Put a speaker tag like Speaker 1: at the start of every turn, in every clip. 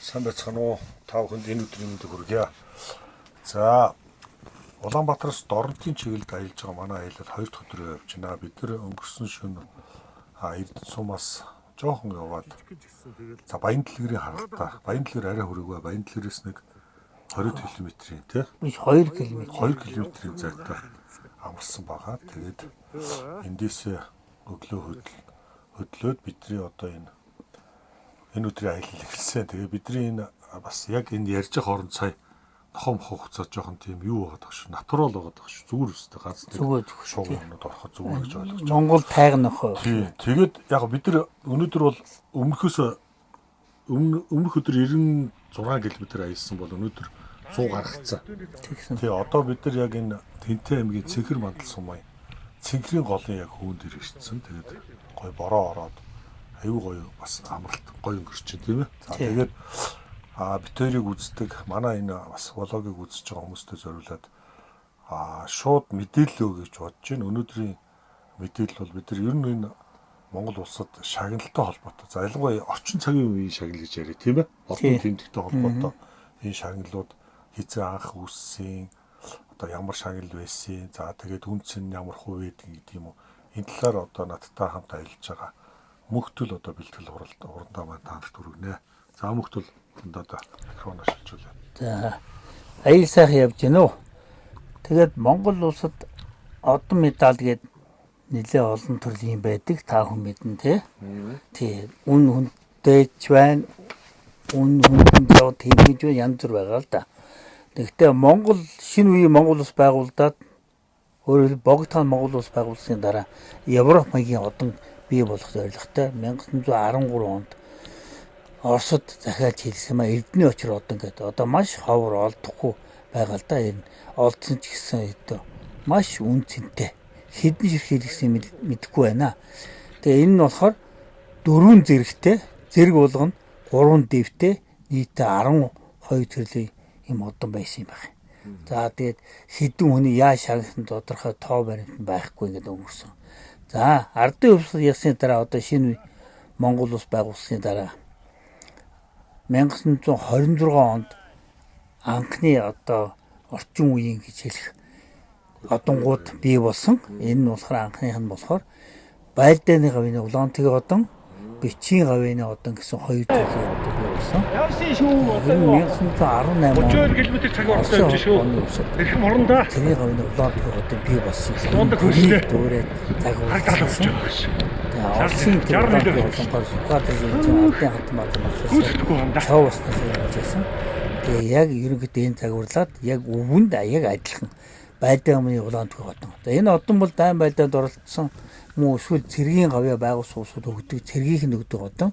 Speaker 1: Сайн байцгаана уу? Та бүхэнд энэ өдрийн мэндийг хүргье. За, Улаанбаатараас Доронтын чиглэлд аялж байгаа манай аялал 2 дахь өдрөө явж байна. Бид нэр өнгөрсөн шөнө Эрдэнэ сумаас жоохон яваад за Баяндлэгэрийн харалтаа. Баяндлэгэр арай хүрээгүй. Баяндлэгэрээс нэг 20 км-ийн тий?
Speaker 2: 2 км.
Speaker 1: 2 км-ийн зайтай амарсан байгаа. Тэгээд эндээсээ өглөө хөдлөөд бидний одоо энэ өдрийн аялал эхэлсэн. Тэгээ бидний энэ бас яг энэ ярьж байгаа хооронд сая нохом хугацаа жоохон тийм юу байгаа шүү. Натурал байгаа шүү. Зүгээр үстэй ганц
Speaker 2: зүгээр
Speaker 1: шугамнууд ороход зүгээр гэж ойлгож байна.
Speaker 2: Монгол тайган нохоо.
Speaker 1: Тэгээд яг бид нар өнөөдөр бол өмнөх өдөр 96 км аялсан бол өнөөдөр 100 гаргацсан. Тэгээ одоо бид нар яг энэ Тэнтэй аймгийн Цэнхэр мандал сумын Цэнхрийн голын яг хөөнд ирсэн. Тэгээд гой бороо ороод аюу гоё бас амралт гоё өнгөрч чинь тийм ээ. За тэгээд битэрийг үздэг манай энэ бас влогийг үзэж байгаа хүмүүстээ зориулаад шууд мэдээлэл өгье гэж бодож байна. Өнөөдрийн мэдээлэл бол бид нар ер нь энэ Монгол улсад шагналтай холбоотой. За ялангуяа орчин цагийн үеийн шагнал гэж яриа тийм ээ. Олон тэмдэгтэй холбоотой энэ шагналууд хизээ анх үүссэн, одоо ямар шагнал байсан, за тэгээд үнц нь ямар хувь байдаг гэдэг юм уу. Энэ талаар одоо надтай хамт аялж байгаа мөхтөл одоо бэлтгэл урандаа маань таамагт хүргэнэ. За мөхтөл одоо микрофон ашиглуулъя.
Speaker 2: За аял сайхан явж гэнэ үү. Тэгээд Монгол улсад одон медаль гээд нэлээ олон төрлийн байдаг. Та хүн мэднэ тий. Тий. Үн хүндэж байна. Үн хүнд яв тиймж янз бүр байгаа л да. Тэгэхдээ Монгол шинэ үеийн Монгол улс байгуулагдаад өөрөөр богдхан Монгол улс байгуулсны дараа Европ маягийн одон бий болох зорилготой 1913 онд Оросд захиалж хэлсэн маа Эрдэнэ очир одон гэдэг. Одоо маш ховор олдохгүй байгаа л да. Энэ олдсон ч гэсэн одоо маш үн цэнтэй. Хэдэн ширхэг хэлсэн мэдэхгүй байна. Тэгээ энэ нь болохоор 4 зэрэгтэй зэрэг болгоно 3 дэвтэй нийтээ 12 төрлийн юм одон байсан юм байна. За тэгээд хэдэн хүний яа шагнасан тодорхой тоо баримт байхгүй гэдэг өнгөрсөн. За ардын хувьсгал ясны дараа одоо шинэ Монгол улс байгуулсны дараа 1926 онд анхны одоо орчин үеийн гэж хэлэх одонгууд бий болсон. Энэ нь болохоор анхных нь болохоор Байлдааны гавьяаны Улаантгийн одон, Бичгийн гавьяаны одон гэсэн хоёр төрлийн одон бий болсон. 1918
Speaker 3: 30 км цаг хугацаа явж шүү. Ирхэн орондоо.
Speaker 2: Тэрний гавьяаны Улаантгийн одон бий болсон.
Speaker 3: Дундад хөшлөө.
Speaker 2: Дүүрээ цаг
Speaker 3: Хагтаал болж байгаа шүү.
Speaker 2: Орсын төлөвлөлтөөр болонхоор Сүхбаатар жилийн ардын хатан баатар багсаас цаавстай явжсэн. Тэгээ яг ерөнхийдөө энэ цагуурлаад яг өвөнд яг адилхан Байлдааны Улаантгийн одон. За энэ одон бол дайн байлдаанд оролцсон мөн эсвэл цэргийн гавьяа байгуулсан улсууд өгдөг цэргийнх нь өгдөг одон.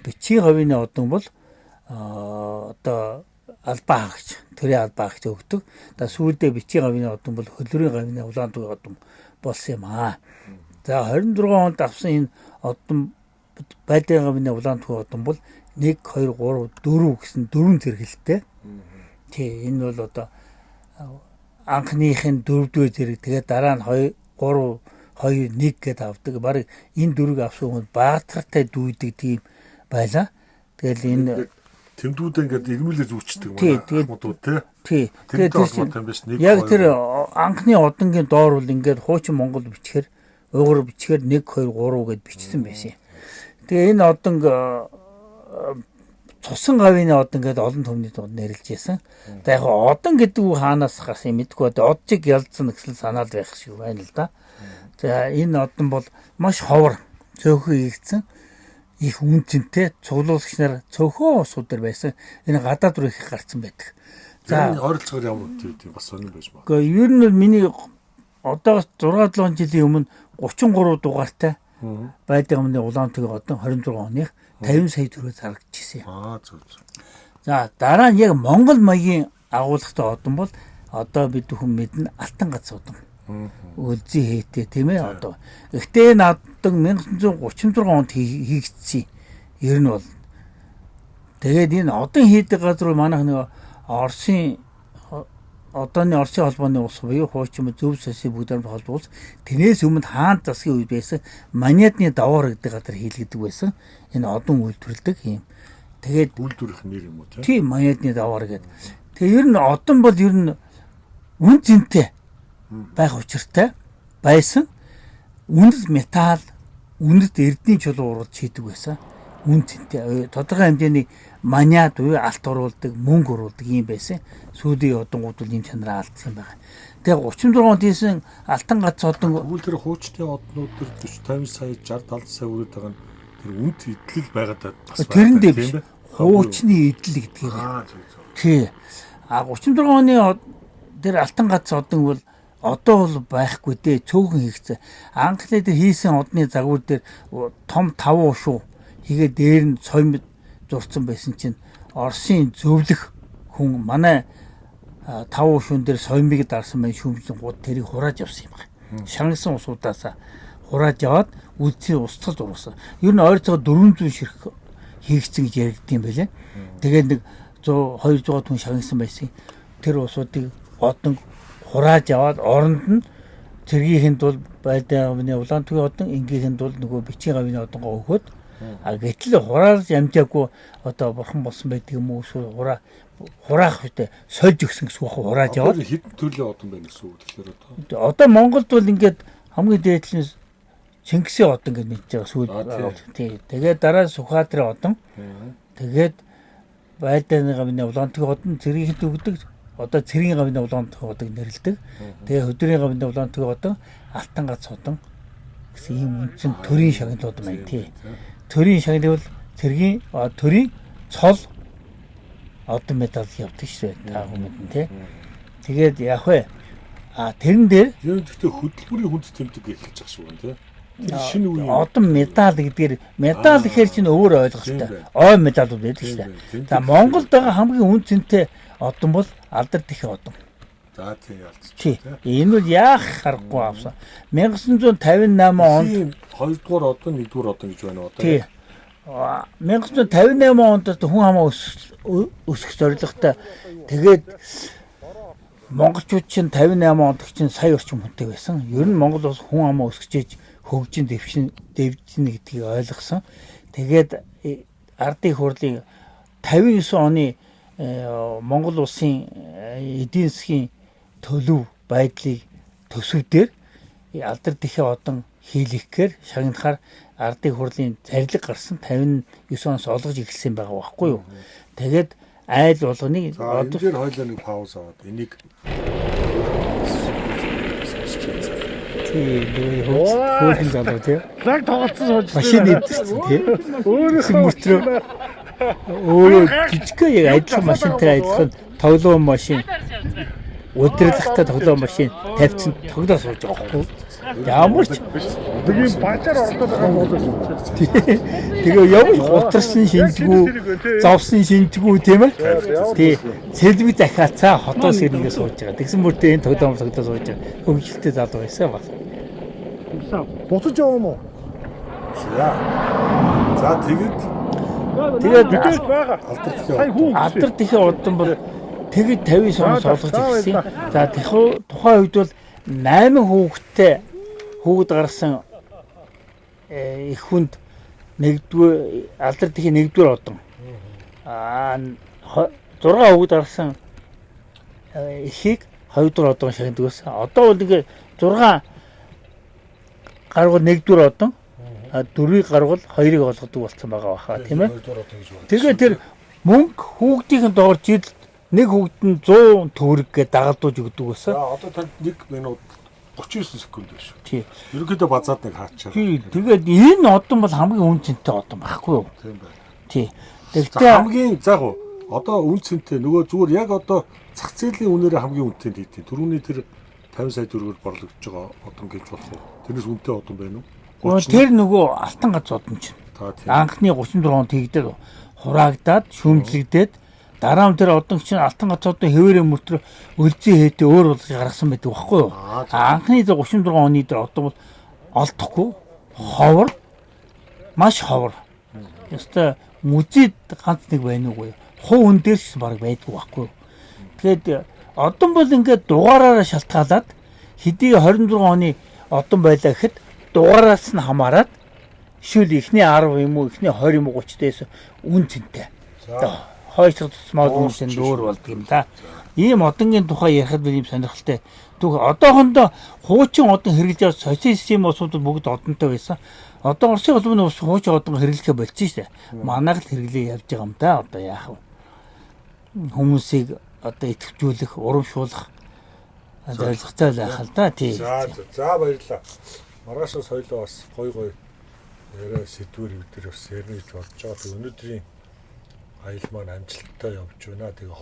Speaker 2: Бичгийн гавьяаны одон бол одоо албаа хаагч, төрийн албаа хаагч өгдөг. За сүүлдээ Бичгийн гавьяаны одон бол хөлбөрийн гавьяаны Улаантгийн одон болсон юм аа. За 26 онд авсан энэ одон Байлдааны гавьяаны Улаантгийн одон бол 1 2 3 4 гэсэн 4 зэрэгэлтэй. Тий энэ бол одоо анхных нь 4-р зэрэг тэгээд дараа нь 2 3 2 1 гэдээ авдаг. Бараг энэ дөрөв авсан хүн баатартай дүйдэг тийм байла. Тэгэл энэ
Speaker 1: Тэмдгүүд ингээд ирмэлээ зүүчдэг
Speaker 2: хамтууд тий.
Speaker 1: Тэгээд
Speaker 2: яг тэр анхны одонгийн доор бол ингээд хуучин Монгол бичгээр уйгур бичгээр 1 2 3 гэд бичсэн байсан. Тэгээ энэ одонг цусан гавьяаны одон гэдэг олон түмний дунд нэрлэж байсан. За яг одон гэдэг үг хаанаас гарсан юм мэдгүй. Одчиг ялцсан гэсэн санаал байх шиг байна л да. За энэ одон бол маш ховор цөөхөн хийгдсэн их үн цэнтэй цуглуулагч нар цөөхөн усууд дээр байсан. Энэ гадаад руу их гарцсан байдаг.
Speaker 1: За ойролцоогоор ямар үгүй бас сонир байж байна.
Speaker 2: Гэхдээ ер нь миний одоогоос 6-7 жилийн өмнө 33 дугаартай Байлдааны Улаантгийн одон 26 оных 50 сая төгрөг зарагдчихсан юм.
Speaker 1: Зөв.
Speaker 2: За дараа нь яг Монгол маягийн агуулгатай одон бол одоо бид хүн мэднэ Алтан гац одон. Үлзий хийтэй тийм ээ одоо. Гэхдээ энэ одон 1936 онд хийгдсэн. Ер нь бол тэгээд энэ одон хийдэг газар манайх нэг Оросын одооны Оросын холбооны улс буюу хуучин Зөв Сосын бүгд холбоос тэрнээс өмнө хаан засгийн үед байсан Маньядны даваар гэдэг газар хийлгдэг байсан. Энэ одон үйлдвэрлэдэг юм Тэгээд
Speaker 1: Үйлдвэрх нэр юм уу тий?
Speaker 2: тийм монетны даваар гэдэг. Тэгээ ер нь одон бол ер нь үн цэнтэй байх учиртай байсан. Үнэт металл, үнэт эрдний чулуу уруулж хийдэг байсан. Үн цэнтэй тодорхой хэмжээний маниад буюу алт оруулдаг, мөнгө оруулдаг юм байсан. Сүүлийн одонгууд бол энэ чанараа алдсан байгаа. Тэгээ 36 онд хийсэн алтан гац одон
Speaker 1: Тэгвэл тэр хуучны однууд төр 40 50 сая 60 70 сая өрөөд байгаа нь тэр үнэт идэл байгаад бас
Speaker 2: тэрэндээ биш. Хуучны идэл гэдгээр. Тий. А 36 оны тэр алтан гац одон бол одоо бол байхгүй дээ, цөөхөн хийгцээ. Анхлаа тэр хийсэн одны загвар дээр том 5 ушуу хийгээ дээр нь цомд зурцсан байсан чинь Оросын зөвлөх хүн манай 5 ушуун дээр сомбиг дарсан байх шүүмжлэн гууд тэрийг хурааж явсан юм байна. Шангасан усудаас хурааж яваад үлцийн устгал дуурсан. Ер нь ойрцоо 400 ширхэг хийгцэн гэж яригдсан юм байлээ. Тэгээд нэг 100 200 хүн шангасан байсан. Тэр усуудыг одон хурааж яваад оронд нь цэргийнхэнд бол Байлдан гавны Улаантүгийн одон, Ингийнхэнд бол нөгөө Бичгийн гавны одонгоо өгөөд а гэтэл хурааж амжаагүй одоо бурхан болсон байдаг юм уу эсвэл хураах үедээ сольж өгсөн гэсэн үг хурааж яваад
Speaker 1: хэдэн төрлийн одон байна гэсэн үг тэгэхээр
Speaker 2: одоо Монголд бол ингээд хамгийн дээдлийн Чингисийн одон гэж мэдж байгаа сүүл тий. Тэгээд дараа Сүхбаатарын одон тэгээд Байлдан гавны Улаантүгийн одон цэргийнхэнд өгдөг. Одоо цэргийн гавны Улаантүгийн одыг нэрлэдэг. Тэгээ хөдрийн гавны Улаантүгийн одон алтан гац одон гэсэн ийм үнцэн төрийн шагналууд байна тий. Төрийн шагнал бол цэргийн төрийн цол одон медаль явдаг шээ та хүмүүс тий. Тэгээд яг вэ тэрэн дээр
Speaker 1: яг гэхдээ хөдөлмөрийн хүнд тэмдэг эхэлж байгаа шүү дээ тий. Шинэ үеийн
Speaker 2: одон медаль гэдгээр медаль гэхэр чинь өөр ойлголттой. Ой медалууд байдаг шээ. За Монголд байгаа хамгийн үн цэнтэй одон бол Алдар Тэхийн одон.
Speaker 1: За тий ялцчих.
Speaker 2: Тий. Энэ бол яах харахгүй авсан. 1958 онд
Speaker 1: 2-р одон 1-р одон гэж байна одоо.
Speaker 2: Тий. 1958 онд хүн хамаа өсөх зорилготой. Тэгээд монголчууд чинь 58 онд чинь сая орчим хүнтэй байсан. Ер нь Монгол улс хүн хамаа өсгөж хөгжин дэвшин гэдгийг ойлгосон. Тэгээд ардын хурлын 59 оны Монгол улсын эдийн засгийн төлөв байдлыг төсөвдөр Алдар Тэхийн одон хийлгэхээр шагнахаар ардын хурлын зарлиг гарсан 59 оноос олгож эхэлсэн байгаа байхгүй юу. Тэгээд айл болгоныг
Speaker 1: одоо энэ хоёлоо нэг пауз аваад энийг
Speaker 2: хөөсөн залуу тий.
Speaker 3: Лаг тоглосон сууж
Speaker 2: машин идэрсэн тий. Өөрөөх мөртрөө өөрөө жижиг яг адилхан машинтай адилхан тоглоом машин өдөрлөхтэй тоглоом машин тавьсан тоглоо сууж байгаа байхгүй. Ямар ч
Speaker 3: тийм баачаар ордоод байгаа юм.
Speaker 2: тэгээ ямар гутарсан шинжгүй зовсон шинжгүй тийм ээ. Тий. Сэлбэг захиацаа хотоос ирнэ сууж байгаа. Тэгсэн мөртөө энэ тоглоом сууж байгаа. Хөвгөлтэй залуу байсан ба.
Speaker 3: Буцаж яваа юм уу?
Speaker 1: За тэгээд
Speaker 3: бидээс байгаа.
Speaker 2: Алдар Тэхийн одон бол тэгэд 50 оноос олгож ирсэн. За тухайн үед бол 8 хүүхэд гаргасан их хүнд нэгдүгээр Алдар Тэхийн нэгдүгээр одон. 6 хүүхэд гаргасан эхийг 2-р одон шагнадаг байсан. Одоо бол ингээ 6 гаргуул нэгдүгээр одон 4-ийг гаргуул 2-ыг олгодог болсон байгаа баха тийм ээ. Тэгээ тэр мөнгө хүүхдийн доорж ил нэг хүүхэд нь 100 төгрөг гэж дагалдуулж өгдөг байсан.
Speaker 1: Одоо танд 1 минут 39 секунд биш.
Speaker 2: Тий.
Speaker 1: Ерөнхийдөө базаад нэг хаачаа.
Speaker 2: Тий. Тэгээд энэ одон бол хамгийн үн цэнтэй одон байхгүй юу?
Speaker 1: Тийм байна.
Speaker 2: Тий. Тэгтээ
Speaker 1: хамгийн заг одоо үн цэнтэй нөгөө зүгээр яг одоо зах зээлийн үнээр хамгийн үнэтэй хийдэг. Төрөүний тэр 50 сая төгрөгөөр борлогдож байгаа одон гэж болох уу? Тэрнээс үнэтэй одон байна уу?
Speaker 2: Тэр нөгөө алтан гац одон чинь. Анхны 34 онд хийгдээд хураагдаад шүүмжлэгдээд дараа нь тэр одон чинь алтан гац одон хэвээрээ мөртөр өлзий хээтэй өөр болгож гаргасан байдаг байхгүй юу? Анхны 34 оны дээр одон бол олдохгүй ховор маш ховор. Яста мүзид ганц нэг байна уу? Хуу хүн дээр ч баг байдгүй байхгүй юу? Тэгээд одон бол ингээд дугаараараа шалтгаалаад хэдий 26 оны одон байлаа гэхэд дугаараас нь хамаарат шүл ихний 10 юм уу ихний 20 юм уу 30 дээс үн цэнтэй. хойшлох тусмаад хүмүүсийн өөр болдго юм да. Ийм одонгийн тухай ярихад би юм сонирхолтой. Түг одоохондоо хуучин одон хэрэглэж байгаа социализм улсууд бүгд одонтой байсан. Одоо Оросын улмын улс хуучин одон хэрэглэхэ болчихсон шүү дээ. Манайх л хэрэглээ явж байгаа юм да. Одоо яах вэ? Хүмүүсийг одоо идэвхжүүлэх, урамшуулах зорилготой л байх л да. Тий.
Speaker 1: За баярлалаа. Маргаашаа соёлоо бас гой яриа сэдвэр бид нар бас ярина гэж бодож байгаа. Өнөөдрийн аялал маань амжилттай явж байна. Тэгээ